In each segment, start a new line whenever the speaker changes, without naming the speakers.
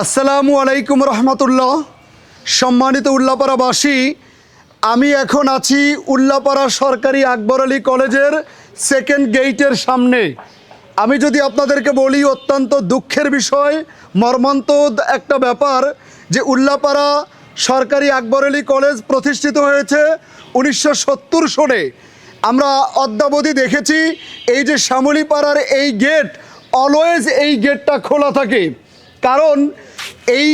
আসসালামু আলাইকুম রহমতুল্লাহ। সম্মানিত উল্লাপাড়াবাসী, আমি এখন আছি উল্লাপাড়া সরকারি আকবর আলী কলেজের সেকেন্ড গেটের সামনে। আমি যদি আপনাদেরকে বলি, অত্যন্ত দুঃখের বিষয়, মর্মান্তদ একটা ব্যাপার যে উল্লাপাড়া সরকারি আকবর আলী কলেজ প্রতিষ্ঠিত হয়েছে 1970 সনে। আমরা অদ্যাবধি দেখেছি এই যে শ্যামলীপাড়ার এই গেট, অলওয়েজ এই গেটটা খোলা থাকে। কারণ এই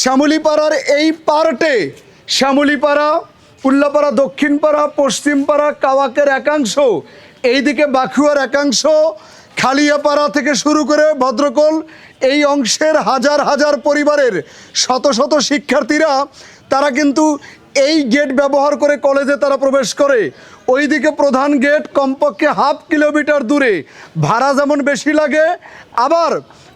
শ্যামলীপাড়ার এই পার্টে শ্যামলীপাড়া, উল্লাপাড়া দক্ষিণপাড়া, পশ্চিমপাড়া, কাওয়াকের একাংশ, এইদিকে বাখুয়ার একাংশ, খালিয়াপাড়া থেকে শুরু করে ভদ্রকোল, এই অংশের হাজার হাজার পরিবারের শত শত শিক্ষার্থীরা তারা কিন্তু এই গেট ব্যবহার করে কলেজে তারা প্রবেশ করে। ওইদিকে প্রধান গেট কমপক্ষে হাফ কিলোমিটার দূরে, ভাড়া যেমন বেশি লাগে, আবার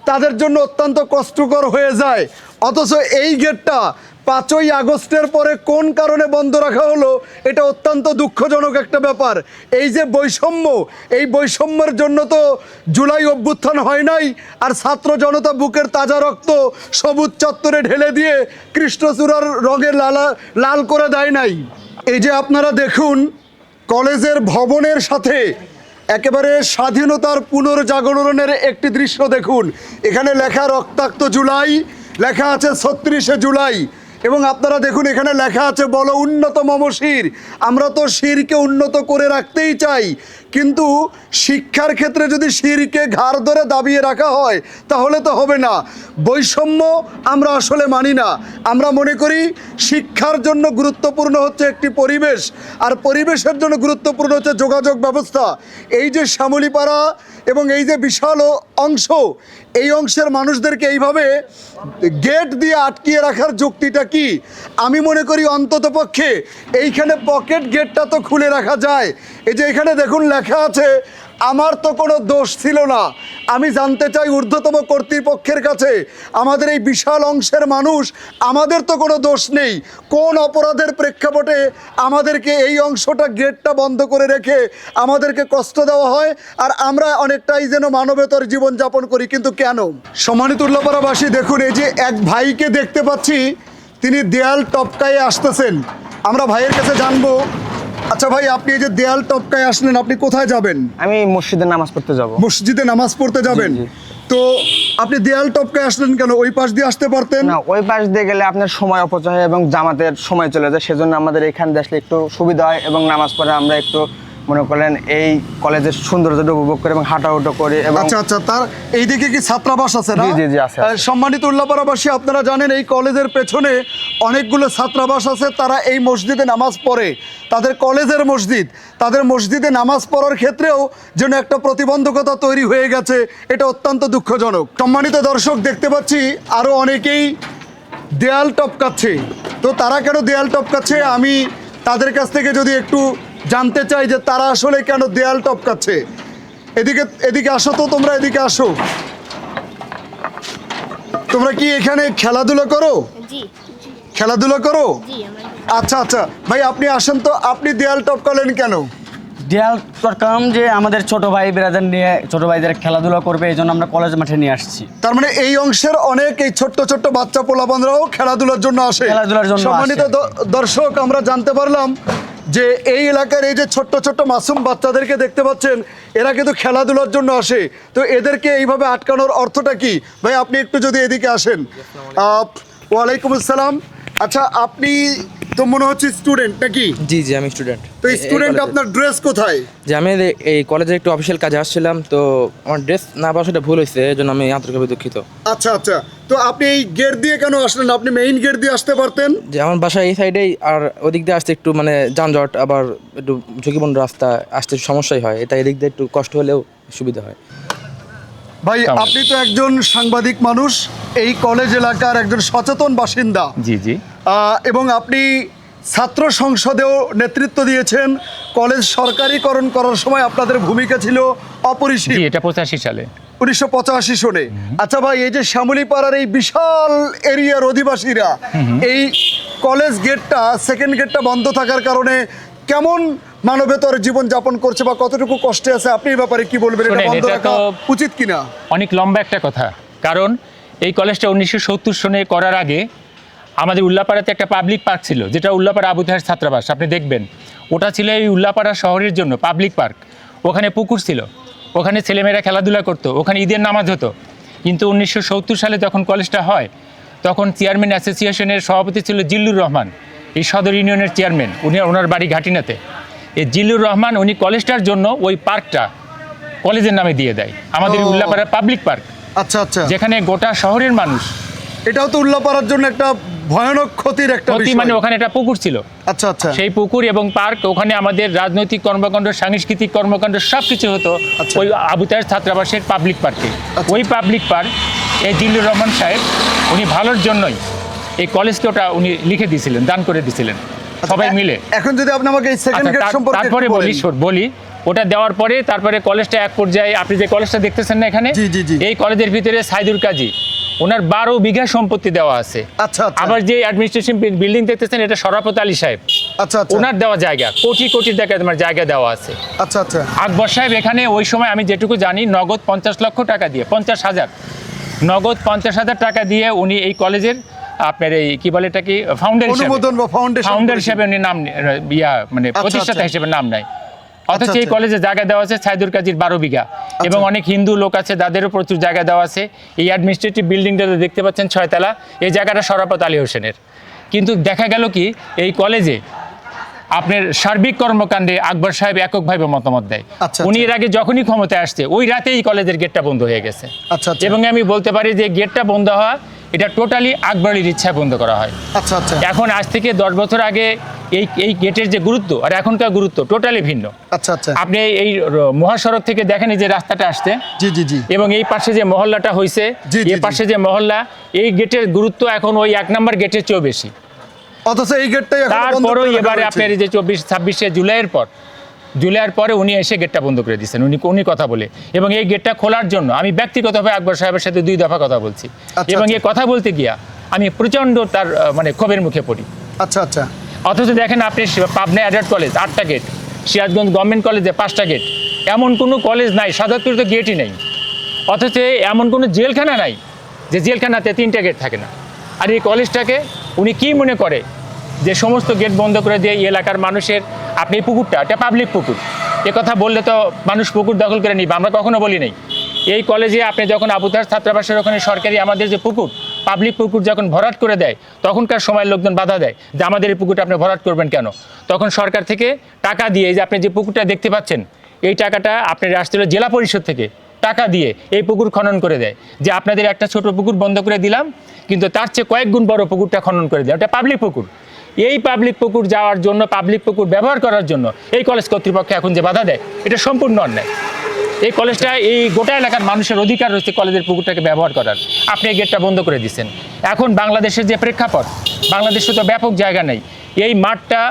তাদের জন্য অত্যন্ত কষ্টকর হয়ে যায়। অথচ এই গেটটা 5ই আগস্টের পরে কোন কারণে বন্ধ রাখা হলো, এটা অত্যন্ত দুঃখজনক একটা ব্যাপার। এই যে বৈষম্য, এই বৈষম্যের জন্য তো জুলাই অভ্যুত্থান হয় নাই, আর ছাত্র জনতা বুকের তাজা রক্ত সবুজ চত্বরে ঢেলে দিয়ে কৃষ্ণচূড়ার রঙে লাল করে দেয় নাই। এই যে আপনারা দেখুন, কলেজের ভবনের সাথে একেবারে স্বাধীনতার পুনর্জাগরণের একটি দৃশ্য দেখুন। এখানে লেখা রক্তাক্ত জুলাই, লেখা আছে 36শে জুলাই, এবং আপনারা দেখুন এখানে লেখা আছে বলো উন্নত মম শির। আমরা তো শিরকে উন্নত করে রাখতেই চাই, কিন্তু শিক্ষার ক্ষেত্রে যদি শিরকে ঘাড় ধরে দাবিয়ে রাখা হয় তাহলে তো হবে না। বৈষম্য আমরা আসলে মানি না। আমরা মনে করি শিক্ষার জন্য গুরুত্বপূর্ণ হচ্ছে একটি পরিবেশ, আর পরিবেশের জন্য গুরুত্বপূর্ণ হচ্ছে যোগাযোগ ব্যবস্থা। এই যে শ্যামলীপাড়া এবং এই যে বিশাল অংশ, এই অংশের মানুষদেরকে এইভাবে গেট দিয়ে আটকিয়ে রাখার যুক্তিটা কি? আমি মনে করি অন্ততপক্ষে এইখানে পকেট গেটটা তো খুলে রাখা যায়। এই যে এখানে দেখুন লেখা আছে আমার তো কোনো দোষ ছিল না। আমি জানতে চাই ঊর্ধ্বতম কর্তৃপক্ষের কাছে, আমাদের এই বিশাল অংশের মানুষ, আমাদের তো কোনো দোষ নেই। কোন অপরাধের প্রেক্ষাপটে আমাদেরকে এই অংশটা গেটটা বন্ধ করে রেখে আমাদেরকে কষ্ট দেওয়া হয়, আর আমরা অনেকটাই যেন মানবেতর জীবনযাপন করি, কিন্তু কেন? সম্মানিত উল্লাপাড়াবাসী, দেখুন এই যে এক ভাইকে দেখতে পাচ্ছি, তিনি দেয়াল টপকায়ে আসতেছেন। আমরা ভাইয়ের কাছে জানবো। আচ্ছা ভাই, আপনি এই যে দেয়াল টপকায় আসলেন, আপনি কোথায় যাবেন?
আমি মসজিদে নামাজ পড়তে যাব।
মসজিদে নামাজ পড়তে যাবেন? তো আপনি দেয়াল টপকায় আসলেন কেন? ওই পাশ দিয়ে আসতে পারতেন
না, ওই পাশ দিয়ে গেলে আপনার সময় অপচয় এবং জামাতের সময় চলে যায়, সেজন্য আমাদের এখান দিয়ে আসলে একটু সুবিধা হয় এবং নামাজ পড়ে আমরা একটু মনে করেন এই কলেজের সৌন্দর্যটা উপভোগ করে এবং হাঁটাহুটো করে। এবং
আচ্ছা আচ্ছা, তার এইদিকে কি ছাত্রাবাস আছে না?
জি জি আছে।
সম্মানিত উল্লাপাড়াবাসী, আপনারা জানেন এই কলেজের পেছনে অনেকগুলো ছাত্রাবাস আছে। তারা এই মসজিদে নামাজ পড়ে, তাদের কলেজের মসজিদ, তাদের মসজিদে নামাজ পড়ার ক্ষেত্রেও যেন একটা প্রতিবন্ধকতা তৈরি হয়ে গেছে। এটা অত্যন্ত দুঃখজনক। সম্মানিত দর্শক, দেখতে পাচ্ছি আরও অনেকেই দেয়াল টপকাচ্ছে। তো তারা কেন দেয়াল টপকাচ্ছে, আমি তাদের কাছ থেকে যদি একটু জানতে চাই যে তারা আসলে কেন দেয়াল টপকাচ্ছে। এদিকে আসো তো, তোমরা এদিকে আসো। তোমরা কি এখানে খেলাধুলা করো?
জি।
খেলাধুলা করো?
জি।
আচ্ছা আচ্ছা ভাই, আপনি আসেন তো, আপনি দেয়াল টপকালেন কেন?
দেয়াল টপকালাম যে আমাদের ছোট ভাই ব্রাদার নিয়ে, ছোট ভাইদের খেলাধুলা করবে, এই জন্য আমরা কলেজ মাঠে নিয়ে আসছি।
তার মানে এই অংশের অনেক এই ছোট্ট ছোট্ট বাচ্চা পোলাপানরাও খেলাধুলার জন্য আসে।
খেলাধুলার জন্য
সম্মানিত দর্শক, আমরা জানতে পারলাম যে এই এলাকার এই যে ছোট্ট ছোট্ট মাসুম বাচ্চাদেরকে দেখতে পাচ্ছেন, এরা কিন্তু খেলাধুলার জন্য আসে। তো এদেরকে এইভাবে আটকানোর অর্থটা কি? ভাই আপনি একটু যদি এদিকে আসেন। ওয়ালাইকুম আসসালাম। আচ্ছা, আপনি তো মনে হচ্ছে স্টুডেন্ট নাকি?
জি জি, আমি স্টুডেন্ট।
তো স্টুডেন্ট, আপনার ড্রেস কোথায়?
যে আমি এই কলেজে একটু অফিসিয়াল কাজে আসছিলাম, তো আমার ড্রেস না পাওয়া সেটা ভুল হয়েছে, এই জন্য আমি আন্তরিকভাবে দুঃখিত।
আচ্ছা আচ্ছা, তো আপনি এই গেট দিয়ে কেন আসলেন? আপনি মেইন গেট দিয়ে আসতে পারতেন।
যে আমার বাসা এই সাইডেই, আর ওদিক দিয়ে আসতে একটু মানে যানজট, আবার একটু ঝুঁকিপূর্ণ রাস্তা, আসতে সমস্যাই হয়। এটা এদিক দিয়ে একটু কষ্ট হলেও সুবিধা হয়।
ভাই আপনি তো একজন সাংবাদিক মানুষ, এই কলেজ এলাকার একজন সচেতন বাসিন্দা।
জি জি।
এবং আপনি ছাত্র সংসদেও নেতৃত্ব দিয়েছেন। কলেজ সরকারিকরণ করার সময় আপনাদের ভূমিকা ছিল অপরিসীম।
জি, এটা 85 সালে,
1985 সনে। আচ্ছা ভাই, এই যে শ্যামলীপাড়ার এই বিশাল এরিয়ার অধিবাসীরা, এই কলেজ গেটটা, সেকেন্ড গেটটা বন্ধ থাকার কারণে কেমন মানবেতর জীবন যাপন করছে বা কতটুকু কষ্টে আছে, আপনি এই ব্যাপারে কি বলবেন? এটা বন্ধ রাখা উচিত কিনা?
অনেক লম্বা একটা কথা। কারণ
এই কলেজটা 1970 সনে করার আগে আমাদের উল্লাপাড়াতে একটা পাবলিক পার্ক ছিল, যেটা উল্লাপাড়া আবু তাহের ছাত্রাবাস, আপনি দেখবেন ওটা ছিল এই উল্লাপাড়া শহরের জন্য পাবলিক পার্ক। ওখানে পুকুর ছিল, ওখানে ছেলেমেয়েরা খেলাধুলা করতো, ওখানে ঈদের নামাজ হতো। কিন্তু 1970 সালে যখন কলেজটা হয় তখন চেয়ারম্যান অ্যাসোসিয়েশনের সভাপতি ছিল জিল্লুর রহমান, এই সদর ইউনিয়নের চেয়ারম্যান, ওনার বাড়ি ঘাটিনাতে। এই জিল্লুর রহমান উনি কলেজটার জন্য ওই পার্কটা কলেজের নামে দিয়ে দেয়, আমাদের
ও।
উল্লাপাড়া পাবলিক পার্ক,
আচ্ছা আচ্ছা,
যেখানে গোটা শহরের মানুষ।
এটাও তো উল্লাপাড়ার জন্য একটা ভয়ানক ক্ষতির একটা
প্রতি
বিষয়।
মানে ওখানে একটা পুকুর ছিল,
আচ্ছা আচ্ছা,
সেই পুকুর এবং পার্ক, ওখানে আমাদের রাজনৈতিক কর্মকাণ্ড, সাংস্কৃতিক কর্মকাণ্ড সব কিছু হতো
আচ্ছা।
ওই আবু তাহের ছাত্রাবাসের পাবলিক পার্কে।
আচ্ছা।
ওই পাবলিক পার্ক এই জিল্লুর রহমান সাহেব উনি ভালোর জন্যই এই কলেজকে ওটা উনি লিখে দিয়েছিলেন, দান করে দিয়েছিলেন সবাই মিলে।
এখন যদি আপনি আমাকে এই সেকেন্ড
আচ্ছা,
গেট সম্পর্কে
তারপরে
একটু
বলি
বলেন।
বলি ওটা দেওয়ার পরে তারপরে কলেজটা এক পর্যায়ে, আপনি যে কলেজটা দেখতেছেন না এখানে,
জি, জি, জি।
এই কলেজের ভিতরে সাইদুল কাজী ওনার 12 বিঘা সম্পত্তি দেওয়া আছে।
আচ্ছা আচ্ছা,
আবার যে অ্যাডমিনিস্ট্রেশন বিল্ডিং দেখতেছেন এটা শরাফত আলী সাহেব,
আচ্ছা আচ্ছা,
ওনার দেওয়া জায়গা, কোটি কোটি টাকা তোমার জায়গা দেওয়া আছে।
আচ্ছা আচ্ছা,
আকবর সাহেব এখানে ওই সময় আমি যেটুকু জানি নগদ 50 লক্ষ টাকা দিয়ে, 50,000 নগদ 50,000 টাকা দিয়ে উনি এই কলেজের আপনার এই কি বলে এটা কি ফাউন্ডার
অনুমোদন বা ফাউন্ডেশন
ফাউন্ডার হিসেবে উনি নাম মানে প্রতিষ্ঠাতা
আচ্ছা।
হিসেবে নাম নেয়। অথচ এই
আচ্ছা।
কলেজে জায়গা দেওয়া আছে সাইদুল কাজীর 12 বিঘা, এবং অনেক হিন্দু লোক আছে তাদেরও প্রচুর জায়গা দেওয়া আছে। এই অ্যাডমিনিস্ট্রেটিভ বিল্ডিংটা দেখতে পাচ্ছেন 6 তলা, এই জায়গাটা শরাফত আলী হোসেনের। কিন্তু দেখা গেল কি এই কলেজে আপনার সার্বিক কর্মকাণ্ডে আকবর সাহেব এককভাবে মতামত দেয়।
আচ্ছা,
উনি এর আগে যখনই ক্ষমতায় আসছে ওই রাতেই কলেজের গেটটা বন্ধ হয়ে গেছে।
আচ্ছা আচ্ছা,
এবং আমি বলতে পারি যে গেটটা বন্ধ হওয়া এটা টোটালি আকবর আলীর ইচ্ছায় বন্ধ করা হয়।
আচ্ছা আচ্ছা,
এখন আজ থেকে 10 বছর আগে এই গেটের যে গুরুত্ব আর এখনকার গুরুত্ব টোটালি ভিন্ন।
আচ্ছা আচ্ছা,
আপনি এই মহাসড়ক থেকে দেখেন এই যে রাস্তাটা আসছে,
জি জি জি,
এবং এই পাশে যে মহল্লাটা হয়েছে,
জি, জি,
এই পাশে যে মহল্লা, এই গেটের গুরুত্ব এখন ওই 1 নম্বর গেটের চেয়েও বেশি।
অথচ এই গেটটাই এখন বন্ধ
তারপরেও
করে রাখা
এবারে
হয়েছে।
আপনার এই যে 24-26 জুলাইয়ের পরে উনি এসে গেটটা বন্ধ করে দিয়েছেন, উনি কথা বলে। এবং এই গেটটা খোলার জন্য আমি ব্যক্তিগতভাবে আকবর সাহেবের সাথে 2 দফা কথা বলছি,
আচ্ছা,
এবং
আচ্ছা।
এই কথা বলতে গিয়া আমি প্রচণ্ড তার মানে ক্ষোভের মুখে পড়ি।
আচ্ছা আচ্ছা,
অথচ দেখেন আপনি পাবনা অ্যাডাল্ট কলেজ 8টা গেট, সিরাজগঞ্জ গভর্নমেন্ট কলেজে 5টা গেট, এমন কোনো কলেজ নাই, সাদাতপুরে তো গেটই নেই। অথচ এমন কোনো জেলখানা নাই যে জেলখানাতে 3টে গেট থাকে না। আর এই কলেজটাকে উনি কি মনে করে যে সমস্ত গেট বন্ধ করে দিয়ে এই এলাকার মানুষের, আপনি এই পুকুরটা এটা পাবলিক পুকুর, এ কথা বললে তো মানুষ পুকুর দখল করে নিবে, আমরা কখনো বলি নাই। এই কলেজে আপনি যখন আবু তাহের ছাত্রাবাসের ওখানে সরকারি আমাদের যে পুকুর, পাবলিক পুকুর যখন ভরাট করে দেয় তখনকার সময় লোকজন বাধা দেয় যে আমাদের এই পুকুরটা আপনি ভরাট করবেন কেন। তখন সরকার থেকে টাকা দিয়ে, এই যে আপনি যে পুকুরটা দেখতে পাচ্ছেন এই টাকাটা আপনার আসছিল জেলা পরিষদ থেকে টাকা দিয়ে এই পুকুর খনন করে দেয়, যে আপনাদের একটা ছোট পুকুর বন্ধ করে দিলাম, কিন্তু তার চেয়ে কয়েক গুণ বড় পুকুরটা খনন করে দেয়, ওটা পাবলিক পুকুর। এই পাবলিক পুকুর যাওয়ার জন্য, পাবলিক পুকুর ব্যবহার করার জন্য এই কলেজ কর্তৃপক্ষ এখন যে বাধা দেয় এটা সম্পূর্ণ অন্যায়। এই কলেজটা, এই গোটা এলাকার মানুষের অধিকার রয়েছে কলেজের পুকুরটাকে ব্যবহার করার, আপনি এই গেটটা বন্ধ করে দিচ্ছেন। এখন বাংলাদেশের যে প্রেক্ষাপট, বাংলাদেশে তো ব্যাপক জায়গা নেই, এই মাঠটা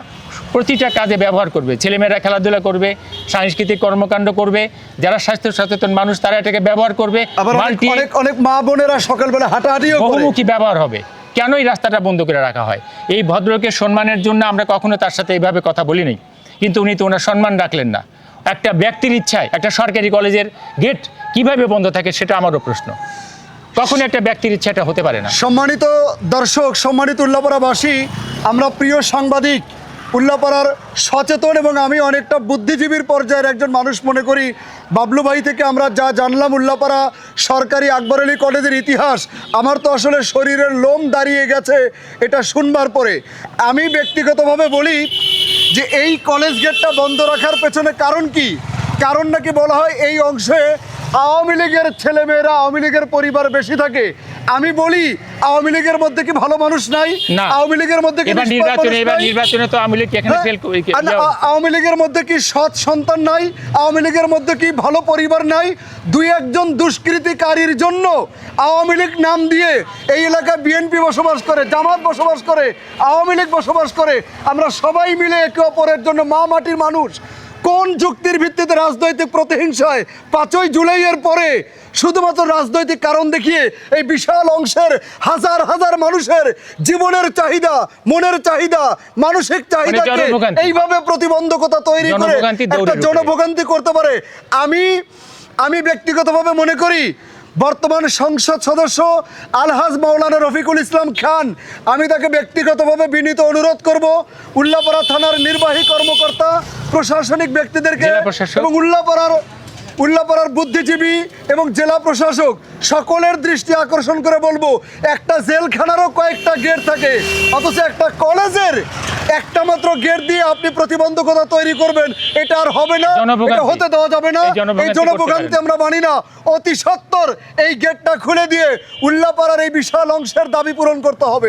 প্রতিটা কাজে ব্যবহার করবে, ছেলেমেয়েরা খেলাধুলা করবে, সাংস্কৃতিক কর্মকাণ্ড করবে, যারা স্বাস্থ্য সচেতন মানুষ তারা এটাকে ব্যবহার করবে,
আবার
মাল্টি
অনেক অনেক মা বোনেরা সকালবেলা হাঁটাহাঁটিও করে।
বহুমুখী ব্যবহার হবে। কেন এই রাস্তাটা বন্ধ করে রাখা হয়? এই ভদ্রলোকের সম্মানের জন্য আমরা কখনো তার সাথে এইভাবে কথা বলি নাই, কিন্তু উনি তো ওনার সম্মান রাখলেন না। একটা ব্যক্তির ইচ্ছায় একটা সরকারি কলেজের গেট কিভাবে বন্ধ থাকে সেটা আমারও প্রশ্ন। কখনো একটা ব্যক্তির ইচ্ছা এটা হতে পারে না।
সম্মানিত দর্শক, সম্মানিত উল্লাপাড়াবাসী, আমরা প্রিয় সাংবাদিক, উল্লাপাড়ার সচেতন এবং আমি অনেকটা বুদ্ধিজীবীর পর্যায়ের একজন মানুষ মনে করি। বাবলু ভাই থেকে আমরা যা জানলাম উল্লাপাড়া সরকারি আকবর আলী কলেজের ইতিহাস, আমার তো আসলে শরীরের লোম দাঁড়িয়ে গেছে এটা শুনবার পরে। আমি ব্যক্তিগতভাবে বলি যে এই কলেজ গেটটা বন্ধ রাখার পেছনে কারণ কি? কারণ নাকি বলা হয় এই অংশে আওয়ামী লীগের ছেলেমেয়েরা, আওয়ামী লীগের পরিবার বেশি থাকে। আমি বলি আওয়ামী লীগের মধ্যে কি ভালো মানুষ নাই?
না,
আওয়ামী লীগের মধ্যে কি
এবার
নিষ্পাপ মানুষ
নির্বাচনে
নাই?
নির্বাচনে তো আওয়ামী লীগ এখানে
হ্যাঁ?
ফেল
আর না, আওয়ামী লীগের মধ্যে কি সৎ সন্তান নাই? আওয়ামী লীগের মধ্যে কি ভালো পরিবার নাই? 2-1 দুষ্কৃতিকারীর জন্য আওয়ামী লীগ নাম দিয়ে এই এলাকায় বিএনপি বসবাস করে, জামাত বসবাস করে, আওয়ামী লীগ বসবাস করে। আমরা সবাই মিলে একে অপরের জন্য মা মাটির মানুষ। কোন যুক্তির ভিত্তিতে রাজনৈতিক প্রতিহিংসায় 5ই জুলাইয়ের পরে শুধুমাত্র রাজনৈতিক কারণ দেখিয়ে এই বিশাল অংশের হাজার হাজার মানুষের জীবনের চাহিদা, মনের চাহিদা, মানসিক চাহিদাকে
জনভোগান্তি।
এইভাবে প্রতিবন্ধকতা তৈরি করে
জনভোগান্তি
একটা
দৌড়ের উপরে।
জনভোগান্তি করতে পারে? আমি ব্যক্তিগতভাবে মনে করি বর্তমান সংসদ সদস্য আলহাজ মাওলানা রফিকুল ইসলাম খান, আমি তাকে ব্যক্তিগতভাবে বিনীত অনুরোধ করব উল্লাপাড়া থানার নির্বাহী কর্মকর্তা, প্রশাসনিক ব্যক্তিদেরকে
জেলা প্রশাসক।
এবং উল্লাপাড়ার বুদ্ধিজীবী এবং জেলা প্রশাসক সকলের দৃষ্টি আকর্ষণ করে বলবো, একটা জেলখানারও কয়েকটা গেট থাকে, অথচ একটা কলেজের একটা মাত্র গেট দিয়ে আপনি প্রতিবন্ধকতা তৈরি করবেন, এটা আর হবে না,
জনভোগান্তি।
এটা হতে দেওয়া যাবে না।
এই জনভোগান্তি
এই
করতে
জনভোগান্তি
পারেন।
আমরা মানি না। অতি সত্বর এই গেটটা খুলে দিয়ে উল্লাপাড়ার এই বিশাল অংশের দাবি পূরণ করতে হবে।